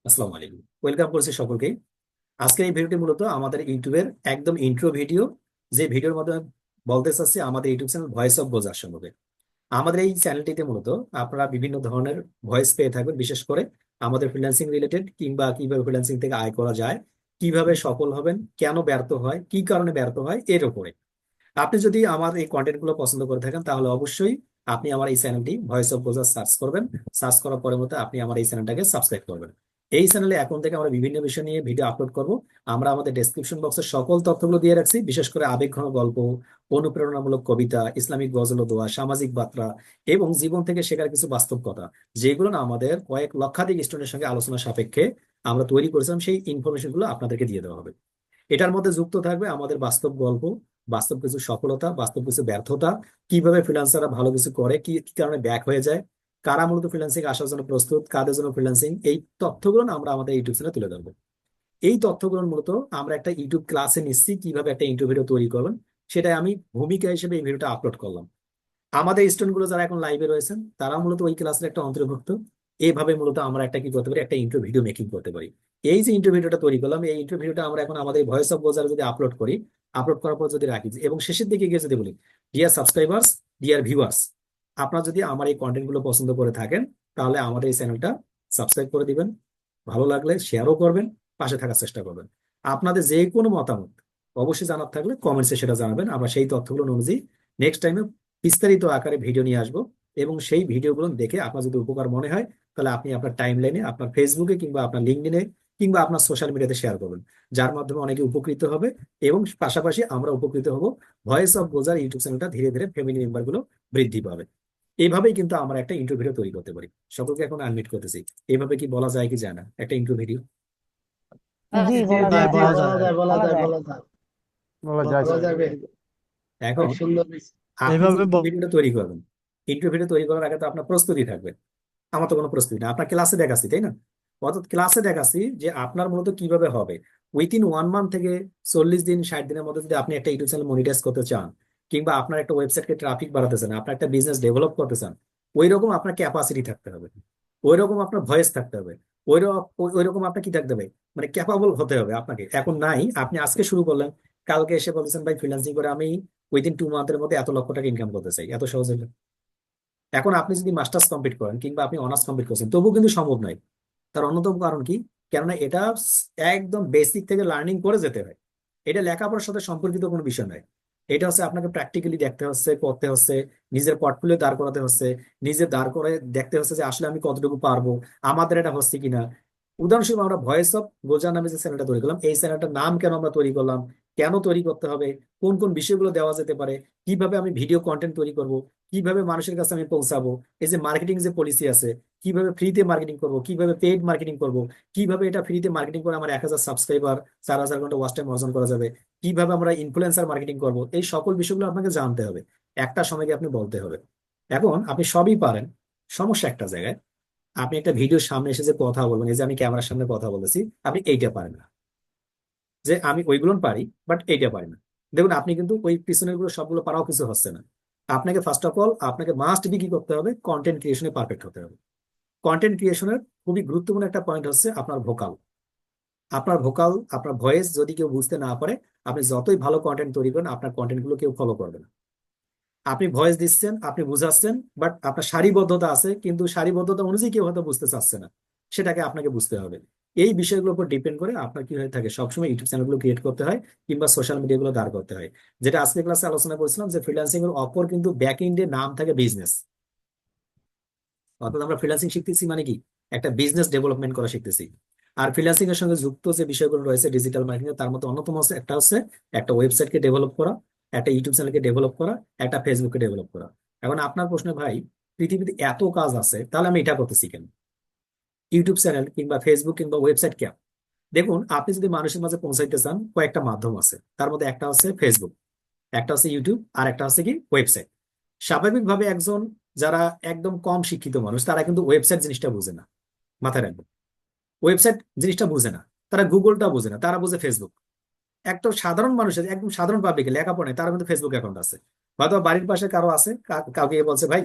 আসসালামু আলাইকুম, ওয়েলকাম করছি সকলকে। আজকের এই ভিডিওটি মূলত আমাদের ইউটিউবের একদম ইন্ট্রো ভিডিও। যে ভিডিওর মাধ্যমে বলতে চাচ্ছি আমাদের ইউটিউব চ্যানেল ভয়েস অফ বোঝার সম্পর্কে। আমাদের এই চ্যানেলটিতে মূলত আপনারা বিভিন্ন ধরনের ভয়েস পেয়ে থাকবেন, বিশেষ করে আমাদের ফ্রিল্যান্সিং রিলেটেড, কিংবা কিভাবে ফ্রিল্যান্সিং থেকে আয় করা যায়, কিভাবে সফল হবেন, কেন ব্যর্থ হয়, কি কারণে ব্যর্থ হয়, এর উপরে। আপনি যদি আমার এই কন্টেন্ট গুলো পছন্দ করে থাকেন তাহলে অবশ্যই আপনি আমার এই চ্যানেলটি ভয়েস অফ বোঝা সার্চ করবেন। সার্চ করার পরে মতো আপনি আমার এই চ্যানেলটাকে সাবস্ক্রাইব করবেন। এই চ্যানেলে এখন থেকে আমরা বিভিন্ন বিষয় নিয়ে ভিডিও আপলোড করব। আমরা আমাদের ডেসক্রিপশন বক্সে সকল তথ্যগুলো দিয়ে রাখছি, বিশেষ করে আবেগঘন গল্প, অনুপ্রেরণামূলক কবিতা, ইসলামিক গজল ও দোয়া, সামাজিক বার্তা এবং জীবন থেকে শেখার কিছু বাস্তব কথা, যেগুলো না আমাদের কয়েক লক্ষাধিক স্টুডেন্টের সঙ্গে আলোচনা সাপেক্ষে আমরা তৈরি করেছিলাম। সেই ইনফরমেশন গুলো আপনাদেরকে দিয়ে দেওয়া হবে। এটার মধ্যে যুক্ত থাকবে আমাদের বাস্তব গল্প, বাস্তব কিছু সফলতা, বাস্তব কিছু ব্যর্থতা, কিভাবে ফ্রিল্যান্সাররা ভালো কিছু করে, কি কি কারণে ব্যাক হয়ে যায়, কারা মূলত ফ্রিল্যান্সিং আসার জন্য প্রস্তুত, কাদের জন্য ফ্রিল্যান্সিং, এই তথ্যগুলো না আমরা আমাদের ইউটিউব চ্যানেলে তুলে ধরবো। এই তথ্যগুলো মূলত আমরা একটা ইউটিউব ক্লাসে নিচ্ছি, কিভাবে একটা ইন্টারভিউ ভিডিও তৈরি করবেন সেটাই আমি ভূমিকা হিসেবে এই ভিডিওটা আপলোড করলাম। আমাদের স্টুডেন্ট গুলো যারা এখন লাইভে রয়েছেন তারা মূলত ওই ক্লাসের একটা অন্তর্ভুক্ত। এইভাবে মূলত আমরা একটা কি করতে পারি, একটা ইন্টারভিউ ভিডিও মেকিং করতে পারি। এই যে ইন্টারভিউ ভিডিওটা তৈরি করলাম, এই ইন্টারভিউ ভিডিওটা আমরা এখন আমাদের ভয়েস অফ বোঝার যদি আপলোড করি, আপলোড করার পর যদি রাখি এবং শেষের দিকে গিয়ে যদি বলি, ডিয়ার সাবস্ক্রাইবার্স, ডিয়ার ভিউয়ার্স, আপনারা যদি আমার এই কন্টেন্ট গুলো পছন্দ করে থাকেন তাহলে আমাদের এই চ্যানেলটা সাবস্ক্রাইব করে দিবেন। ভালো লাগলে শেয়ারও করবেন, পাশে থাকার চেষ্টা করবেন। আপনাদের যে কোনো মতামত অবশ্যই জানার থাকলে কমেন্টসে সেটা জানাবেন। আমরা সেই তথ্যগুলো অনুযায়ী নেক্সট টাইমে বিস্তারিত আকারে ভিডিও নিয়ে আসবো। এবং সেই ভিডিওগুলো দেখে আপনার যদি উপকার মনে হয় তাহলে আপনি আপনার টাইম লাইনে, আপনার ফেসবুকে কিংবা আপনার লিঙ্কডইনে কিংবা আপনার সোশ্যাল মিডিয়াতে শেয়ার করবেন, যার মাধ্যমে অনেকে উপকৃত হবে। এবং পাশাপাশি আমরা উপকৃত হব। ভয়েস অফ গোজার ইউটিউব চ্যানেলটা ধীরে ধীরে ফ্যামিলি মেম্বার গুলো বৃদ্ধি পাবে। এইভাবেই কিন্তু আমরা একটা ইন্টারভিউ ভিডিও তৈরি করতে পারি। সকলকে এখন আনমিট করতেছি। এইভাবে কি বলা যায় কি যায় না একটা ইন্টারভিউ ভিডিও? হ্যাঁ, জি, জি বলা জি যায়। জি, বলা যায় বলা বলা যায় যায়। বলা যায় বলা যায় বলা স্যার। যাবে। এখন অনেক সুন্দর হয়েছে। আপনি যে এইভাবে ইন্টারভিউ ভিডিও তৈরি করবেন, ইন্টারভিউ ভিডিও তৈরি করার আগে তো আপনার প্রস্তুতি থাকবে। আমার তো কোনো প্রস্তুতি না, আপনার ক্লাসে দেখাচ্ছি তাই না? অর্থাৎ ক্লাসে দেখাচ্ছি যে আপনার মূলত কিভাবে হবে। উইথিন 1 মান্থ থেকে 40 দিন 60 দিনের মধ্যে যদি আপনি একটা ইউটিউব চ্যানেল মনিটাইজ করতে চান, কিংবা আপনার একটা ওয়েবসাইটকে ট্রাফিক বাড়াতে চান, আপনার একটা বিজনেস ডেভেলপ করতে চান, ওই রকম আপনার ক্যাপাসিটি থাকতে হবে, ওই রকম আপনার ভয়েস থাকতে হবে, ওই রকম আপনার কি থাকতে হবে, মানে ক্যাপাবল হতে হবে আপনাকে। এখন নাই, আপনি আজকে শুরু করলেন, কালকে এসে বলছেন ভাই ফ্রিল্যান্সিং করে আমি উইদিন 2 মান্থের মধ্যে এত লক্ষ টাকা ইনকাম করতে চাই, এত সহজ হলো? এখন আপনি যদি মাস্টার্স কমপ্লিট করেন কিংবা আপনি অনার্স কমপ্লিট করছেন তবুও কিন্তু সম্ভব নয়। তার অন্যতম কারণ কি? কেননা এটা একদম বেসিক থেকে লার্নিং করে যেতে হয়। এটা লেখাপড়ার সাথে সম্পর্কিত কোনো বিষয় নয়। এটা হচ্ছে আপনাকে প্র্যাকটিক্যালি দেখতে হচ্ছে, করতে হচ্ছে, নিজের পোর্টফোলিও দাঁড় করাতে হচ্ছে, নিজে দাঁড় করে দেখতে হচ্ছে যে আসলে আমি কতটুকু পারবো, আমাদের এটা হচ্ছে কিনা। উদাহরণস্বরূপ আমরা ভয়েস অফ গোজা নামে যে চ্যানেলটা তৈরি করলাম, এই চ্যানেলটার নাম কেন আমরা তৈরি করলাম, কেন তৈরি করতে হবে, কোন কোন বিষয়গুলো দেওয়া যেতে পারে, কিভাবে আমি ভিডিও কন্টেন্ট তৈরি করব, কিভাবে মানুষের কাছে আমি পৌঁছাবো, এই যে মার্কেটিং যে পলিসি আছে, কিভাবে ফ্রিতে মার্কেটিং করব, কিভাবে পেইড মার্কেটিং করব, কিভাবে এটা ফ্রিতে মার্কেটিং করে আমার 1,000 সাবস্ক্রাইবার, 4,000 ঘন্টা ওয়াচ টাইম অর্জন করা যাবে, কিভাবে আমরা ইনফ্লুয়েন্সার মার্কেটিং করব, এই সকল বিষয়গুলো আপনাকে জানতে হবে। একটা সময়কে আপনি বলতে হবে। এখন আপনি সবই পারেন, সমস্যা একটা জায়গায়, আপনি একটা ভিডিওর সামনে এসে যে কথা বলবেন, এই যে আমি ক্যামেরার সামনে কথা বলেছি, আপনি এইটা পারেন না। যে আমি ওইগুলো পারি বাট এইটা পারি না। দেখুন আপনি কিন্তু ওই পিছনের গুলো সবগুলো পারাও কিছু হচ্ছে না। আপনাকে ফার্স্ট অফ অল আপনাকে মাস্ট বি কি করতে হবে, কন্টেন্ট ক্রিয়েশনে পারফেক্ট হতে হবে। কন্টেন্ট ক্রিয়েশনের খুবই গুরুত্বপূর্ণ একটা পয়েন্ট হচ্ছে আপনার ভোকাল। আপনার ভোকাল, আপনার ভয়েস যদি কেউ বুঝতে না পারে, আপনি যতই ভালো কন্টেন্ট তৈরি করেন আপনার কন্টেন্ট গুলো কেউ ফলো করবে না। আপনি ভয়েস দিচ্ছেন, আপনি বুঝাচ্ছেন, বাট আপনার সারিবদ্ধতা আছে, কিন্তু সারিবদ্ধতা অনুযায়ী কেউ হয়তো বুঝতে চাচ্ছে না। সেটাকে আপনাকে বুঝতে হবে। এই বিষয়গুলোর উপর ডিপেন্ড করে আপনার কি হয়ে থাকে, সবসময় ইউটিউব চ্যানেলগুলো ক্রিয়েট করতে হয় কিংবা সোশ্যাল মিডিয়াগুলো দাঁড় করতে হয়। যেটা আজকে ক্লাসে আলোচনা করেছিলাম যে ফ্রিল্যান্সিং এর অপর কিন্তু ব্যাক এন্ডে নাম থাকে বিজনেস। অর্থাৎ আমরা ফ্রিল্যান্সিং শিখতেছি মানে কি, একটা বিজনেস ডেভেলপমেন্ট করা শিখতেছি। আর ফ্রিল্যান্সিং এর সঙ্গে যুক্ত যে বিষয়গুলো রয়েছে ডিজিটাল মার্কেটিং, তার মধ্যে অন্যতম একটা হচ্ছে একটা ওয়েবসাইটকে ডেভেলপ করা, একটা ইউটিউব চ্যানেলকে ডেভেলপ করা, একটা ফেসবুককে ডেভেলপ করা। এখন আপনার প্রশ্ন, ভাই পৃথিবীতে এত কাজ আছে তাহলে আমি এটা করতেছি কেন, ইউটিউব চ্যানেল কিংবা ফেসবুক কিংবা ওয়েবসাইট কেন? দেখুন আপনি যদি মানুষের মাঝে পৌঁছাইতে চান, কয়েকটা মাধ্যম আছে, তার মধ্যে একটা হচ্ছে ফেসবুক, একটা হচ্ছে ইউটিউব, আর একটা হচ্ছে কি ওয়েবসাইট। স্বাভাবিকভাবে একজন যারা একদম কম শিক্ষিত মানুষ তারা কিন্তু ওয়েবসাইট জিনিসটা বুঝে না। মাথায় রাখবেন, ওয়েবসাইট জিনিসটা বুঝে না, তারা গুগলটা বুঝে না, তারা বুঝে ফেসবুক। একটা সাধারণ মানুষের, একদম সাধারণ পাবলিক লেখাপড়া নেই, তারা কিন্তু ফেসবুক অ্যাকাউন্ট আছে। হয়তো বাড়ির পাশে কারো আছে, কাউকে গিয়ে বলছে ভাই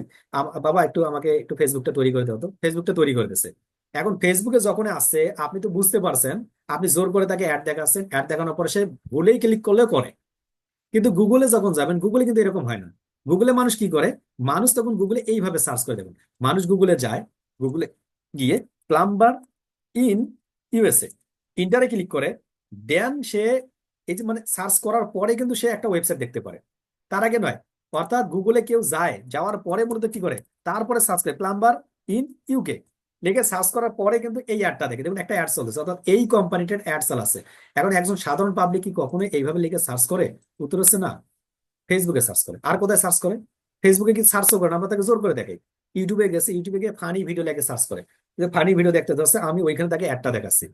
বাবা একটু আমাকে একটু ফেসবুকটা তৈরি করে দাও, তো ফেসবুকটা তৈরি করে দিচ্ছে। এখন ফেসবুকে যখন আসছে আপনি তো বুঝতে পারছেন, আপনি জোর করে তাকে অ্যাড দেখাচ্ছেন, অ্যাড দেখানোর পরে সে ভুলেই ক্লিক করলেও করে। কিন্তু গুগলে যখন যাবেন, গুগলে কিন্তু এরকম হয় না। গুগলে মানুষ কি করে, মানুষ তখন গুগলে এইভাবে সার্চ করে দেবেন। মানুষ গুগলে যায়, গুগলে গিয়ে প্লাম্বার ইন ইউএসএ ইন্টারে ক্লিক করে, দেন সে এই যে মানে সার্চ করার পরে কিন্তু সে একটা ওয়েবসাইট দেখতে পারে, তার আগে নয়। অর্থাৎ গুগলে কেউ যায়, যাওয়ার পরে মূলত কি করে, তারপরে সার্চ করে প্লাম্বার ইন ইউকে লিখে সার্চ করার পরে কিন্তু এই অ্যাডটা দেখে, দেখুন একটা অ্যাড চলছে, অর্থাৎ এই কোম্পানিটার অ্যাড চালাচ্ছে। এখন একজন সাধারণ পাবলিক কি কখনো এইভাবে লিখে সার্চ করে? উত্তর হচ্ছে না। ফেসবুকে সার্চ করে। আর কোথায় সার্চ করে? ফেসবুকে কি সার্চও করে না, আমরা তাকে জোর করে দেখাই। ইউটিউবে গেছে, ইউটিউবে গিয়ে ফানি ভিডিও লেগে সার্চ করে, যে ফানি ভিডিও দেখতে ধরছে, আমি ওইখানে তাকে একটা দেখাচ্ছি।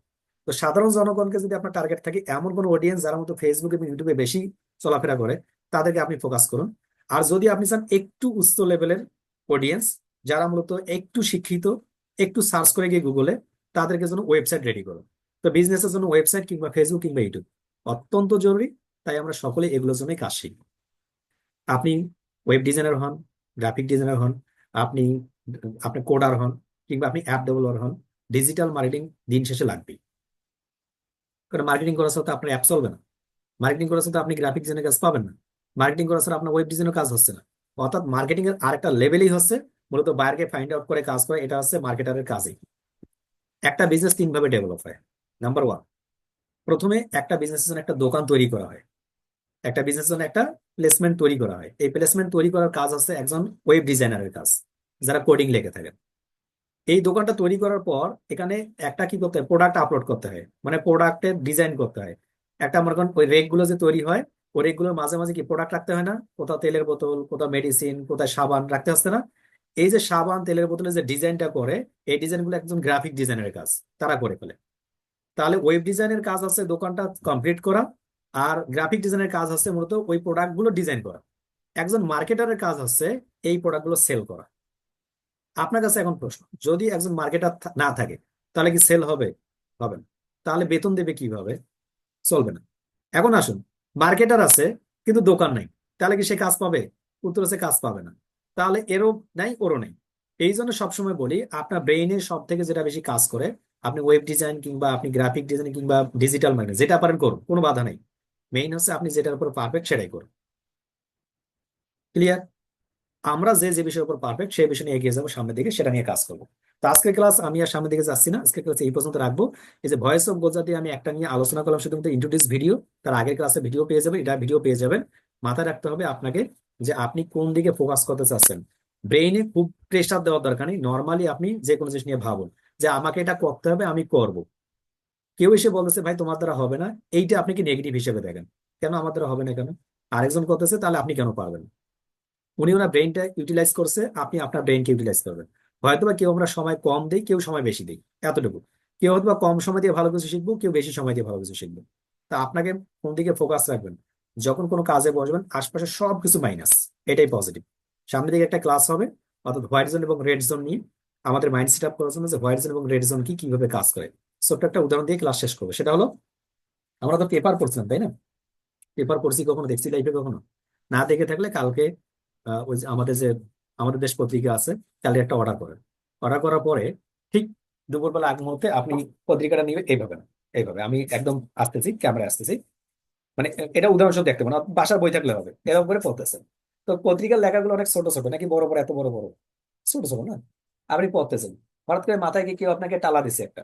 তো সাধারণ জনগণকে যদি আপনার টার্গেট থাকে, এমন কোন অডিয়েন্স যারা মতো ফেসবুক এবং ইউটিউবে বেশি চলাফেরা করে, তাদেরকে আপনি ফোকাস করুন। আর যদি আপনি চান একটু উচ্চ লেভেলের অডিয়েন্স, যারা মূলত একটু শিক্ষিত, একটু সার্চ করে গিয়ে গুগলে, তাদেরকে জন্য ওয়েবসাইট রেডি করুন। তো বিজনেসের জন্য ওয়েবসাইট কিংবা ফেসবুক কিংবা ইউটিউব অত্যন্ত জরুরি। তাই আমরা সকলে এগুলোর জন্যই কাজ শিখি। আপনি ওয়েব ডিজাইনার হন, গ্রাফিক ডিজাইনার হন, আপনি আপনি কোডার হন, কিংবা আপনি অ্যাপ ডেভেলপার হন, ডিজিটাল মার্কেটিং দিন শেষে লাগবেই। কারণ মার্কেটিং করার সাথে আপনার অ্যাপ চলবে না, মার্কেটিং করার সাথে আপনি গ্রাফিক ডিজাইনের কাজ পাবেন না, মার্কেটিং করার সাথে আপনার ওয়েব ডিজাইনের কাজ হচ্ছে না। অর্থাৎ মার্কেটিং এর আরেকটা লেভেলই হচ্ছে মূলত বায়ারকে ফাইন্ড আউট করে কাজ করে, এটা হচ্ছে মার্কেটারের কাজই। একটা বিজনেস তিন ভাবে ডেভেলপ হয়। নাম্বার ওয়ান, প্রথমে একটা বিজনেসের জন্য একটা দোকান তৈরি করা হয়, একটা বিজনেসের জন্য একটা প্লেসমেন্ট তৈরি করা হয়। এই প্লেসমেন্ট তৈরি করার কাজ হচ্ছে একজন ওয়েব ডিজাইনারের কাজ, যারা কোডিং লিখে থাকেন। এই দোকানটা তৈরি করার পর এখানে একটা কি করতে হয়, প্রোডাক্ট আপলোড করতে হয়, মানে প্রোডাক্টের ডিজাইন করতে হয়। একটা মনে করেন ওই রেক গুলো যে তৈরি হয়, ওই রেক গুলোর মাঝে মাঝে কি প্রোডাক্ট রাখতে হয় না? কোথাও তেলের বোতল, কোথাও মেডিসিন, কোথাও সাবান রাখতে হচ্ছে না? এই যে সাবান তেলের বোতলে যে ডিজাইনটা করে, এই ডিজাইন গুলো একজন গ্রাফিক ডিজাইনের কাজ, তারা করে ফেলে। তাহলে ওয়েব ডিজাইনের কাজ আছে দোকানটা কমপ্লিট করা, আর গ্রাফিক ডিজাইনের কাজ হচ্ছে মূলত ওই প্রোডাক্ট গুলো ডিজাইন করা। একজন মার্কেটারের কাজ হচ্ছে এই প্রোডাক্ট গুলো সেল করা। আপনার কাছে এখন প্রশ্ন, যদি একজন মার্কেটার না থাকে, তাহলে কি সেল হবে? হবে না। তাহলে বেতন দেবে কিভাবে? চলবে না। এখন আসুন, মার্কেটার আছে কিন্তু দোকান নাই, তাহলে কি সে কাজ পাবে? উত্তর হচ্ছে কাজ পাবে না। তাহলে এরও নাই ওরও নেই। এই জন্য সবসময় বলি, আপনার ব্রেইনের সব থেকে যেটা বেশি কাজ করে, আপনি ওয়েব ডিজাইন কিংবা আপনি গ্রাফিক ডিজাইন কিংবা ডিজিটাল মার্কেটিং যেটা পারেন করুন, কোনো বাধা নেই। মেইন হচ্ছে আপনি যেটার উপর পারফেক্ট সেটাই করুন। ক্লিয়ার? আমরা যে যে বিষয়ের উপর পারফেক্ট সেই বিষয় নিয়ে এগিয়ে যাবো সামনের দিকে, সেটা নিয়ে কাজ করবো। তো আজকের ক্লাস আমি আর সামনের দিকে যাচ্ছি না, আজকের ক্লাস এই পর্যন্ত রাখবো। এই যে ভয়েস অফ গোজাটি আমি একটা নিয়ে আলোচনা করলাম, শুধুমাত্র ইন্ট্রোডিউস ভিডিও। তার আগের ক্লাসে ভিডিও পেয়ে যাবেন, এটা ভিডিও পেয়ে যাবেন। মাথায় রাখতে হবে আপনাকে যে আপনি কোন দিকে ফোকাস করতে চাচ্ছেন। ব্রেইনে খুব প্রেশার দেওয়ার দরকার নেই, নর্মালি আপনি যে কোনো জিনিস নিয়ে ভাবুন যে আমাকে এটা করতে হবে, আমি করব। কেউ এসে বলতেছে ভাই তোমার দ্বারা হবে না, এইটা আপনি কি নেগেটিভ হিসেবে দেখেন, কেন আমার দ্বারা হবে না কেন? আরেকজন করতেছে, তাহলে আপনি কেন পারবেন না? উনি ওনার ব্রেনটা ইউটিলাইজ করছে, আপনি আপনার ব্রেনকে ইউটিলাইজ করবেন। হয়তোবা কেউ আমরা সময় কম দিই, কেউ সময় বেশি দিই, এতটুকু। কেউ হয়তো কম সময় দিয়ে ভালো কিছু শিখবো, কেউ বেশি সময় দিয়ে ভালো কিছু শিখবো। তা আপনাকে কোন দিকে ফোকাস রাখবেন? যখন কোনো কাজে বসবেন, আশপাশে সবকিছু মাইনাস, এটাই পজিটিভ। সামনের দিকে একটা ক্লাস হবে, অর্থাৎ হোয়াইট জোন এবং রেড জোন নিয়ে আমাদের মাইন্ড সেট আপ করার জন্য, যে হোয়াইট জোন এবং রেড জোন কি কিভাবে কাজ করে। ছোট্ট একটা উদাহরণ দিয়ে ক্লাস শেষ করবো। সেটা হলো, আমরা তো পেপার পড়ছিলাম তাই না? পেপার পড়ছি, কখনো দেখছি লাইফে? কখনো না দেখে থাকলে কালকে ওই যে আমাদের দেশ পত্রিকা আছে, কালকে একটা অর্ডার করেন। অর্ডার করার পরে ঠিক দুপুরবেলা আগ মুহূর্তে আপনি পত্রিকাটা নিবে এইভাবে না, এইভাবে আমি একদম আসতেছি, ক্যামেরা আসতেছি, মানে এটা উদাহরণস্বরূপ দেখতে পারেন, বাসার বই থাকলে হবে, এরকম করে পড়তেছেন। তো পত্রিকার লেখাগুলো অনেক ছোট ছোট নাকি বড় বড়, এত বড় বড়? ছোট ছোট না? আপনি পড়তেছেন, হঠাৎ করে মাথায় গিয়ে কেউ আপনাকে টালা দিছে একটা।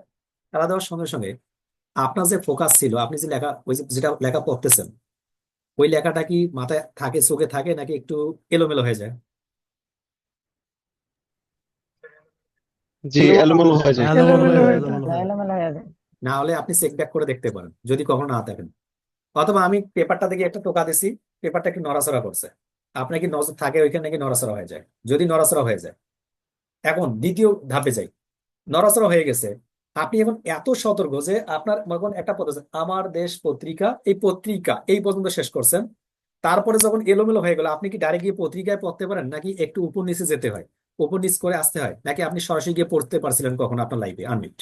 টালা দেওয়ার সঙ্গে সঙ্গে আপনার যে ফোকাস ছিল, আপনি যে লেখা, ওই যেটা লেখা পড়তেছেন, ওই লেখাটা কি মাথায় থাকে, চোখে থাকে, নাকি একটু এলোমেলো হয়ে যায়? জি, এলোমেলো এলোমেলো হয়ে যায়। হয়ে যায়। এলোমেলো এলোমেলো হয়ে হয়ে যায়, যায়। এলোমেলো হয়ে যায়। না হলে আপনি চেক ব্যাক করে দেখতে পারেন, যদি কখনো না থাকেন। অথবা আমি পেপারটা থেকে একটা টোকা দিছি, পেপারটা একটু নড়াচড়া করছে, আপনার কি নজর থাকে ওইখানে নাকি নড়াচড়া হয়ে যায়? যদি নড়াচড়া হয়ে যায়, এখন দ্বিতীয় ধাপে যাই। নড়াচড়া হয়ে গেছে, আপনি এখন এত সতর্ক যে আপনার এখন একটা পদ্ধতি, আমার দেশ পত্রিকা, এই পত্রিকা এই পর্যন্ত শেষ করছেন। তারপরে যখন এলোমেলো হয়ে গেল, আপনি কি ডাইরেক্ট গিয়ে পত্রিকায় পড়তে পারেন, নাকি একটু উপর নিচে যেতে হয়, উপর নিচ করে আসতে হয়, নাকি আপনি সরাসরি গিয়ে পড়তে পারছিলেন কখনো আপনার লাইফে আনমিট?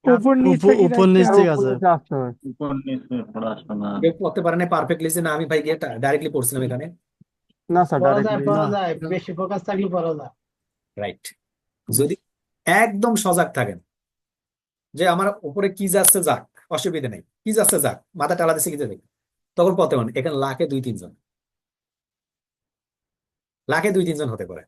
উপর নিচ থেকে উপর রাখতে নিচ হয়। ঠিক আছে। উপর নিচে পড়াশোনা। কেউ পড়তে পারে না পারফেক্টলি যে না আমি ভাই গিয়ে ডাইরেক্টলি পড়ছিলাম এখানে? না স্যার, পড়া যায়, ডাইরেক্টলি না, পড়া যায়, বেশি ফোকাস থাকলে পড়া যায়। রাইট। যদি একদম সজাগ থাকেন যে আমার উপরে কি যাচ্ছে যাক, অসুবিধা নেই, কি যাচ্ছে যাক, মাথা টালা দিচ্ছে কি যাবে, তখন পথে হন। এখানে লাখে দুই তিনজন, লাখে দুই তিনজন হতে পারে।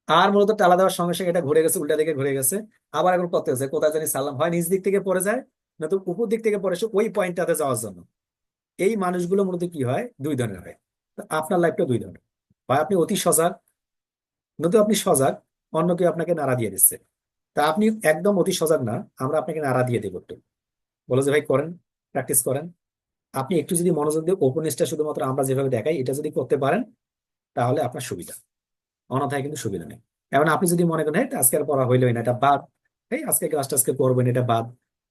আর মূলত টালা দেওয়ার সঙ্গে সঙ্গে এটা ঘুরে গেছে, উল্টা দিকে ঘুরে গেছে, আবার এখন পথে আছে, কোথায় জানি সালাম, হয় নিচ দিক থেকে পড়ে যায়, নয়তো উপর দিক থেকে পড়ে এসে ওই পয়েন্টটাতে যাওয়ার জন্য। এই মানুষগুলো মূলত কি হয়, দুই ধরনের হয়। তো আপনার লাইফটা দুই ধরনের, হয় আপনি অতি সজাগ, নয়তো আপনি সজাগ, অন্য কেউ আপনাকে নাড়া দিয়ে দিচ্ছে। তা আপনি একদম অতি সজাগ না, আমরা আপনাকে নাড়া দিয়ে দেবো একটু, বলো যে ভাই করেন, প্র্যাকটিস করেন। আপনি একটু যদি মনোযোগ দিয়ে ওপেননেসটা শুধুমাত্র আমরা যেভাবে দেখাই এটা যদি করতে পারেন, তাহলে আপনার সুবিধা, অন্যথায় কিন্তু সুবিধা নেই। এখন আপনি যদি মনে করেন হ্যাঁ আজকে আর পড়া হইলোই না, এটা বাদ, এই আজকে ক্লাসটা আজকে করবেন, এটা বাদ,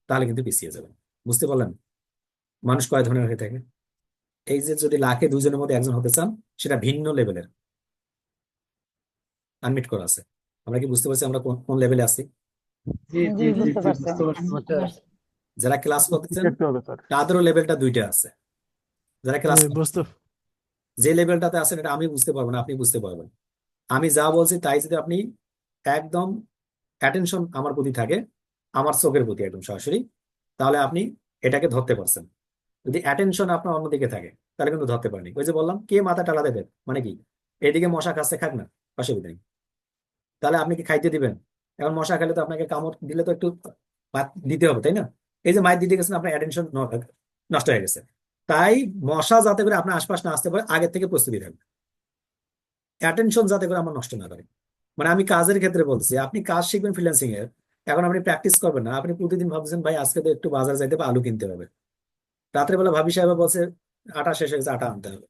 তাহলে কিন্তু পিছিয়ে যাবেন। বুঝতে পারলেন মানুষ কয় ধরনের হয়ে থাকে? এই যে যদি লাখে দুজনের মধ্যে একজন হতে চান, সেটা ভিন্ন লেভেলের, আনমিট করা আছে। আমরা কি বুঝতে পারছি আমরা কোন কোন লেভেলে আছি? জি জি, জি জি বুঝতে জি পারছি। বুঝতে পারছি স্যার। যারা ক্লাস করতেছেন দেখতে হবে স্যার। তাদেরও লেভেলটা দুইটা আছে। যারা ক্লাস বুঝতে যে লেভেলটাতে আছেন এটা আমি বুঝতে পারবো না, আপনি বুঝতে পারবেন। আমি যা বলছি তাই যদি আপনি একদম অ্যাটেনশন আমার প্রতি থাকে, আমার চোখের প্রতি একদম সরাসরি, তাহলে আপনি এটাকে ধরতে পারছেন। যদি অ্যাটেনশন আপনার অন্যদিকে থাকে, তাহলে কিন্তু ধরতে পারেনি। ওই যে বললাম কে মাথা টালা দেবে, মানে কি, এদিকে মশা খাচ্ছে, খাক না, অসুবিধা নেই। তাহলে আপনি কি খাইতে দিবেন? এখন মশা খেলে তো আপনাকে কামড় দিলে তো একটু ভাত দিতে হবে, তাই না? এই যে মাইর দিতে গেছেন, আপনার অ্যাটেনশন নষ্ট হয়ে গেছে। তাই মশা যাতে করে আপনার আশপাশ না আসতে পারে, আগের থেকে প্রস্তুতি থাকবে, অ্যাটেনশন যাতে করে আমার নষ্ট না করে। মানে আমি কাজের ক্ষেত্রে বলছি, আপনি কাজ শিখবেন ফ্রিল্যান্সিং এর, এখন আপনি প্র্যাকটিস করবেন না, আপনি প্রতিদিন ভাবছেন ভাই আজকে তো একটু বাজার যাইতে হবে, আলু কিনতে হবে, রাত্রেবেলা ভাবি সাহেব বলছে আটা শেষ হয়ে গেছে, আটা আনতে হবে,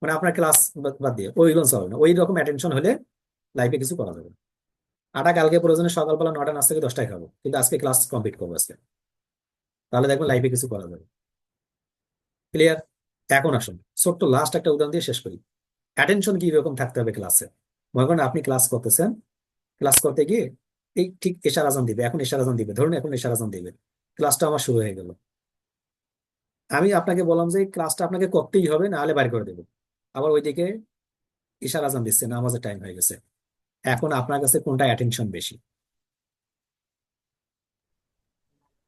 মানে আপনার ক্লাস বাদ দিয়ে ওইগুলো হবে না। ওই রকম অ্যাটেনশন হলে লাইফে কিছু করা যাবে না। আটা কালকে প্রয়োজনে সকালবেলা 9টা নাস্তা থেকে 10টায় খাবো, কিন্তু আজকে ক্লাস কমপ্লিট করবো আজকে, তাহলে দেখবেন লাইফে কিছু করা যাবে। ক্লিয়ার? এখন আসুন ছোট্ট লাস্ট একটা উদাহরণ দিয়ে শেষ করি। অ্যাটেনশন কি রকম থাকতে হবে ক্লাসে। মনে করেন আপনি ক্লাস করতেছেন, ক্লাস করতে গিয়ে এই ঠিক এশার আজান দিবে, এখন এশার আজান দিবে, ধরুন এখন এশার আজান দিবে, ক্লাসটা আমার শুরু হয়ে গেল। আমি আপনাকে বললাম যে এই ক্লাসটা আপনাকে করতেই হবে, না হলে বাইর করে দেবো। আবার ওইদিকে এশার আজান দিচ্ছে, নামাজের টাইম হয়ে গেছে। এখন আপনার কাছে কোনটা অ্যাটেনশন বেশি?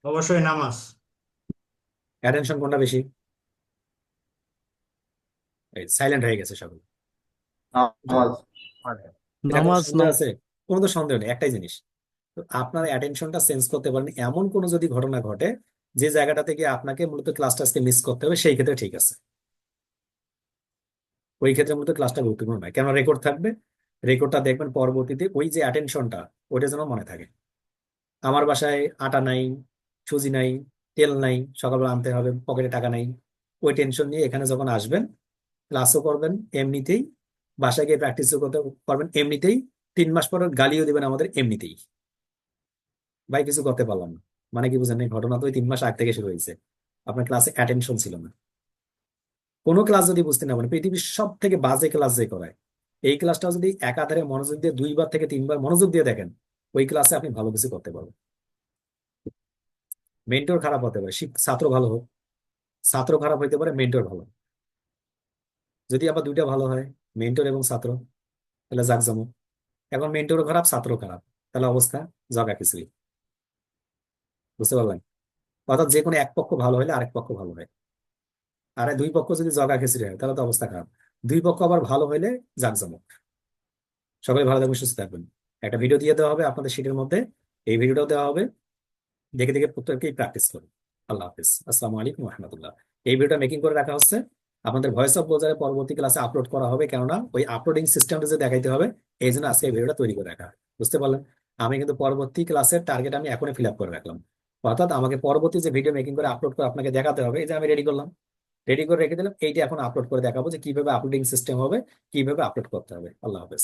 অবশ্যই নামাজ। অ্যাটেনশন কোনটা বেশি? সাইলেন্ট হয়ে গেছে সকলে। নামাজ। এটা কোনো নামাজ সন্দেহ আছে? কোনো তো সন্দেহ নেই, একটাই জিনিস, তো আপনার অ্যাটেনশনটা চেঞ্জ করতে পারেন এমন কোনো যদি ঘটনা ঘটে যে জায়গাটা থেকে আপনাকে মূলত ক্লাসটা আজকে মিস করতে হবে, সেই ক্ষেত্রে ঠিক আছে। ওই ক্ষেত্রে মূলত ক্লাসটা গুরুত্বপূর্ণ নয়, কেন রেকর্ড থাকবে, রেকর্ডটা দেখবেন পরবর্তীতে, ওই যে অ্যাটেনশনটা ওইটা যেন মনে থাকে। আমার বাসায় আটা নাই, সুজি নাই, তেল নাই, সকালবেলা আনতে হবে, পকেটে টাকা নাই, ওই টেনশন নিয়ে এখানে যখন আসবেন, ক্লাসও করবেন এমনিতেই, বাসায় গিয়ে প্র্যাকটিসও করতে পারবেন এমনিতেই, 3 মাস পর গালিও দিবেন আমাদের এমনিতেই, ভাই কিছু করতে পারলাম না। মানে কি বুঝেন, এই ঘটনা তো ওই 3 মাস আগ থেকে শুরু হয়েছে, আপনার ক্লাসে অ্যাটেনশন ছিল না। কোনো ক্লাস যদি বুঝতে না পারেন, পৃথিবীর সব থেকে বাজে ক্লাস যে করায়, এই ক্লাসটা যদি একাধারে মনোযোগ দিয়ে 2বার থেকে 3বার মনোযোগ দিয়ে দেখেন, ওই ক্লাসে আপনি ভালো কিছু করতে পারবেন। মেন্টর খারাপ হতে পারে, ছাত্র ভালো হোক, ছাত্র খারাপ হইতে পারে, মেন্টর ভালো। যদি আবার দুইটা ভালো হয়, মেন্টর এবং ছাত্র, তাহলে জাকজমক। এখন মেন্টরও খারাপ, ছাত্র খারাপ, তাহলে অবস্থা জগা কিছুই। বুঝতে পারলেন? অর্থাৎ যে কোনো এক পক্ষ ভালো হলে আরেক পক্ষ ভালো হয়, আর দুই পক্ষ যদি জগা খিচুড়ি হয় তাহলে তো অবস্থা খারাপ। দুই পক্ষ আবার ভালো হইলে জাকজমক। সকলে ভালো থাকবেন, সুস্থ থাকবেন। একটা ভিডিও দিয়ে দেওয়া হবে আপনাদের শীটের মধ্যে, এই ভিডিওটাও দেওয়া হবে, দেখে দেখে প্রত্যেককেই প্র্যাকটিস করুন। আল্লাহ হাফিজ, আসসালামু আলাইকুম রহমতুল্লাহ। এই ভিডিওটা মেকিং করে রাখা হচ্ছে, আপনাদের ভয়েস অফ ব্লোজারে পরবর্তী ক্লাসে আপলোড করা হবে, কেননা ওই আপলোডিং সিস্টেমটা যে দেখাইতে হবে, এই জন্য আজকে এই ভিডিওটা তৈরি করে রাখা। বুঝতে পারলেন? আমি কিন্তু পরবর্তী ক্লাসের টার্গেট আমি এখনই ফিল আপ করে রাখলাম, অর্থাৎ আমাকে পরবর্তী যে ভিডিও মেকিং করে আপলোড করে আপনাকে দেখাতে হবে, এই যে আমি রেডি করলাম, রেডি করে রেখে দিলাম, এইটা এখন আপলোড করে দেখাবো যে কিভাবে আপলোডিং সিস্টেম হবে, কিভাবে আপলোড করতে হবে। আল্লাহ হাফেজ।